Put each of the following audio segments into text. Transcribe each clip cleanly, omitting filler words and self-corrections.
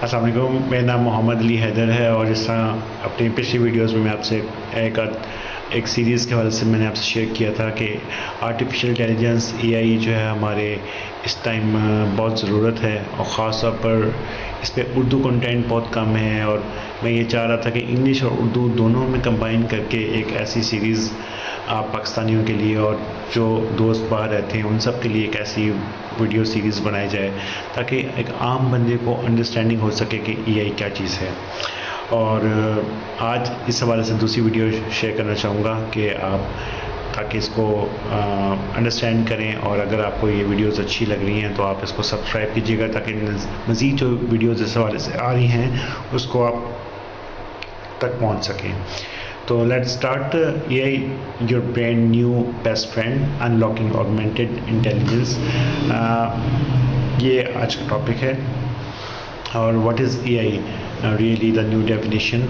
السلام علیکم، میرا نام محمد علی حیدر ہے، اور اس طرح اپنی پچھلی ویڈیوز میں آپ سے ایک سیریز کے حوالے سے میں نے آپ سے شیئر کیا تھا کہ آرٹیفیشیل انٹیلیجنس AI جو ہے ہمارے اس ٹائم بہت ضرورت ہے، اور خاص طور پر اس پہ اردو کنٹینٹ بہت کم ہے، اور میں یہ چاہ رہا تھا کہ انگلش اور اردو دونوں میں کمبائن کر کے ایک ایسی سیریز آپ پاکستانیوں کے لیے اور جو دوست باہر رہتے ہیں ان سب کے لیے ایک ایسی ویڈیو سیریز بنائی جائے تاکہ ایک عام بندے کو انڈرسٹینڈنگ ہو سکے کہ AI کیا چیز ہے۔ اور آج اس حوالے سے دوسری ویڈیو شیئر کرنا چاہوں گا کہ آپ تاکہ اس کو انڈرسٹینڈ کریں، اور اگر آپ کو یہ ویڈیوز اچھی لگ رہی ہیں تو آپ اس کو سبسکرائب کیجیے گا تاکہ مزید جو ویڈیوز اس حوالے سے آ رہی ہیں اس کو آپ تک پہنچ سکیں۔ تو let start AI your brand new best friend unlocking augmented intelligence۔ یہ آج کا ٹاپک ہے، اور what is AI really the new definition.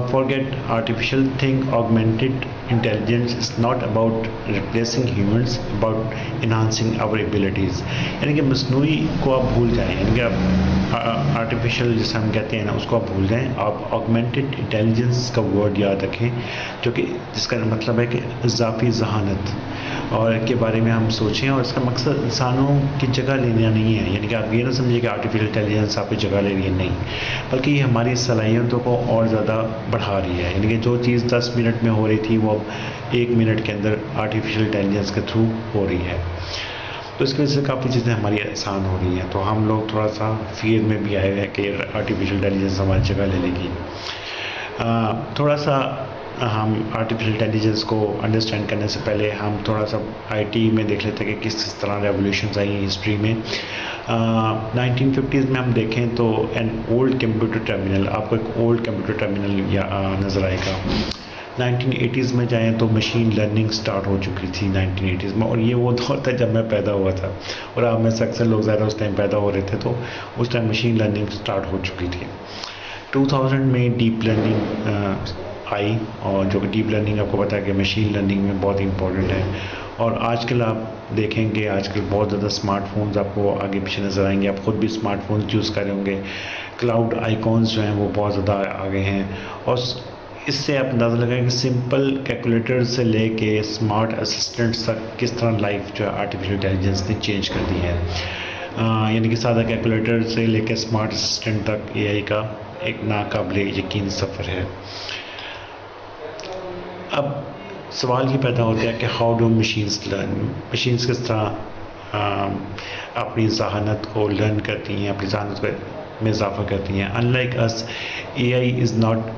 Forget artificial thing. Augmented intelligence is not about replacing humans, about enhancing our abilities. یعنی کہ مصنوعی کو آپ بھول جائیں، یعنی کہ آپ آرٹیفیشل جسے ہم کہتے ہیں نا اس کو آپ بھول جائیں، آپ آگمنٹڈ انٹیلیجنس کا ورڈ یاد رکھیں، جو کہ جس کا مطلب ہے کہ اضافی ذہانت، اور کے بارے میں ہم سوچیں، اور اس کا مقصد انسانوں کی جگہ لینا نہیں ہے۔ یعنی کہ آپ یہ نہ سمجھیں کہ آرٹیفیشل انٹیلیجنس آپ کی جگہ لے رہی ہے، نہیں، بلکہ یہ ہماری صلاحیتوں کو اور زیادہ بڑھا رہی ہے۔ یعنی کہ جو چیز 10 منٹ میں ہو رہی تھی وہ اب 1 منٹ کے اندر آرٹیفیشل انٹیلیجنس کے تھرو ہو رہی ہے، تو اس کی وجہ سے کافی چیزیں ہماری آسان ہو رہی ہیں۔ تو ہم لوگ تھوڑا سا فیئر میں بھی آئے ہوئے ہیں کہ آرٹیفیشل انٹیلیجنس ہماری جگہ لے لے گی۔ تھوڑا سا ہم آرٹیفیشل انٹیلیجنس کو انڈرسٹینڈ کرنے سے پہلے ہم تھوڑا سا IT میں دیکھ لیتے ہیں کہ کس طرح ریولیوشنز آئی ہیں ہسٹری میں۔ 1950s میں ہم دیکھیں تو این اولڈ کمپیوٹر ٹرمینل، آپ کو ایک اولڈ کمپیوٹر ٹرمینل نظر آئے گا۔ 1980s میں جائیں تو مشین لرننگ سٹارٹ ہو چکی تھی 1980s میں، اور یہ وہ دور تھا جب میں پیدا ہوا تھا، اور آپ میں سے اکثر لوگ ظاہر اس ٹائم پیدا ہو رہے تھے، تو اس ٹائم مشین لرننگ سٹارٹ ہو چکی تھی۔ 2000 میں ڈیپ لرننگ آئی، اور جو کہ ڈیپ لرننگ آپ کو پتا ہے کہ مشین لرننگ میں بہت امپورٹنٹ ہے۔ اور آج کل آپ دیکھیں گے آج کل بہت زیادہ اسمارٹ فونز آپ کو آگے پیچھے نظر آئیں گے، آپ خود بھی اسمارٹ فونز یوز کر رہے ہوں گے، کلاؤڈ آئیکونز جو ہیں وہ بہت زیادہ آگے ہیں، اور اس سے آپ اندازہ لگائیں کہ سمپل کیلکولیٹر سے لے کے اسمارٹ اسسٹنٹس تک کس طرح لائف جو ہے آرٹیفیشل انٹیلیجنس نے چینج کر دی ہے۔ یعنی کہ سادہ کیلکولیٹر سے لے کے اسمارٹ اسسٹنٹ تک AI کا ایک ناقابل یقین سفر ہے۔ اب سوال یہ پیدا ہوتا ہے کہ how do machines learn, machines کس طرح اپنی ذہانت کو لرن کرتی ہیں، اپنی ذہانت میں اضافہ کرتی ہیں۔ Unlike us AI is not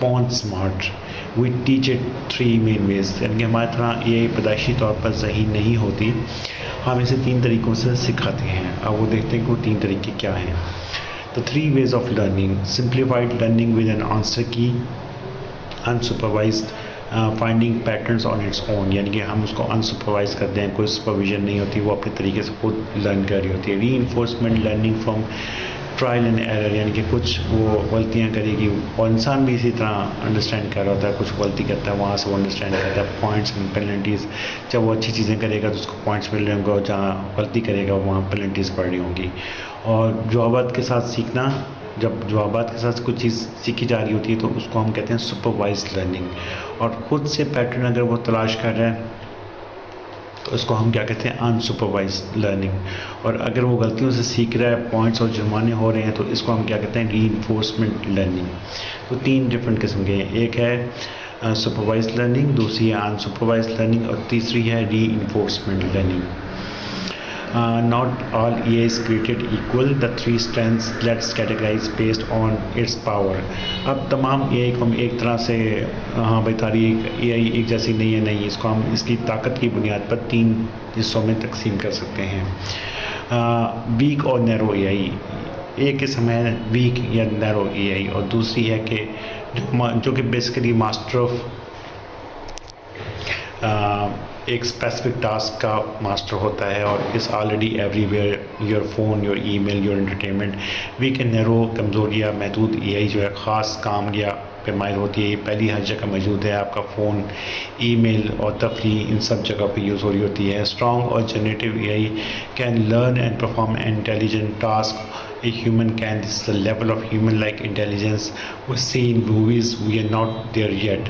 born smart, we teach it 3 main ways. یعنی کہ ہماری طرح AI پیدائشی طور پر ذہین نہیں ہوتی، ہم اسے 3 طریقوں سے سکھاتے ہیں۔ اب وہ دیکھتے ہیں کہ وہ 3 طریقے کیا ہیں۔ The 3 ways of learning: simplified learning with an answer key, unsupervised finding patterns on its own، یعنی کہ ہم اس کو انسپروائز کرتے ہیں، کوئی سپرویژن نہیں ہوتی، وہ اپنے طریقے سے خود لرن کر رہی ہوتی ہے۔ Reinforcement learning from trial and error, یعنی کہ کچھ وہ غلطیاں کرے گی، اور انسان بھی اسی طرح انڈرسٹینڈ کر رہا ہوتا ہے، کچھ غلطی کرتا ہے وہاں سے وہ انڈرسٹینڈ کرتا ہے، پوائنٹس اینڈ پینلٹیز، جب وہ اچھی چیزیں کرے گا تو اس کو پوائنٹس مل رہے ہوں گے، اور جہاں غلطی کرے گا وہاں پینلٹیز پڑ رہی ہوں گی۔ اور جوابات کے ساتھ سیکھنا، جب جوابات کے ساتھ کچھ چیز سیکھی جا رہی ہوتی ہے تو اس کو ہم کہتے ہیں سپروائزڈ لرننگ، اور خود سے پیٹرن اگر وہ تلاش کر رہا ہے تو اس کو ہم کیا کہتے ہیں انسپروائزڈ لرننگ، اور اگر وہ غلطیوں سے سیکھ رہا ہے، پوائنٹس اور جرمانے ہو رہے ہیں تو اس کو ہم کیا کہتے ہیں ری انفورسمنٹ لرننگ۔ تو 3 ڈفرینٹ قسم کے ہیں، ایک ہے سپروائزڈ لرننگ، دوسری ہے انسپروائزڈ لرننگ، اور تیسری ہے reinforcement learning. Not all AI is created equal. The 3 strengths let's categorize based on its power. اب تمام AI کو ہم ایک طرح سے ہاں بھائی تاریخ AI ایک جیسی نہیں ہے، نہیں، اس کو ہم اس کی طاقت کی بنیاد پر 3 حصوں میں تقسیم کر سکتے ہیں۔ ویک اور نیرو AI، ایک قسم ہے ویک یا نیرو AI، اور دوسری ہے کہ جو کہ بیسیکلی ماسٹر آف ایک اسپیسیفک ٹاسک کا ماسٹر ہوتا ہے، اور اس already everywhere, your phone, your email, your entertainment. Weak and narrow کمزور یا محدود AI جو ہے خاص کام یا پہ مائل ہوتی ہے، یہ پہلی ہر جگہ موجود ہے، آپ کا فون، ای میل اور تفریح ان سب جگہ پہ یوز ہو رہی ہوتی ہے۔ اسٹرانگ اور generative AI can learn and perform intelligent task a human can. This is the level of human like intelligence we see in movies. We are not there yet.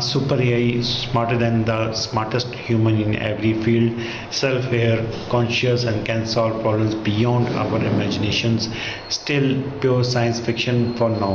Super AI, smarter than the smartest human in every field, self-aware, conscious, and can solve problems beyond our imaginations. Still pure science fiction for now.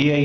AI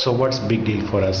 So what's big deal for us?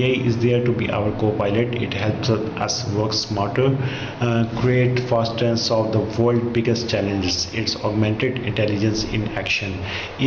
AI is there to be our co-pilot. It helps us work smarter, create faster and solve the world's biggest challenges. It's augmented intelligence in action.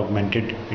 augmented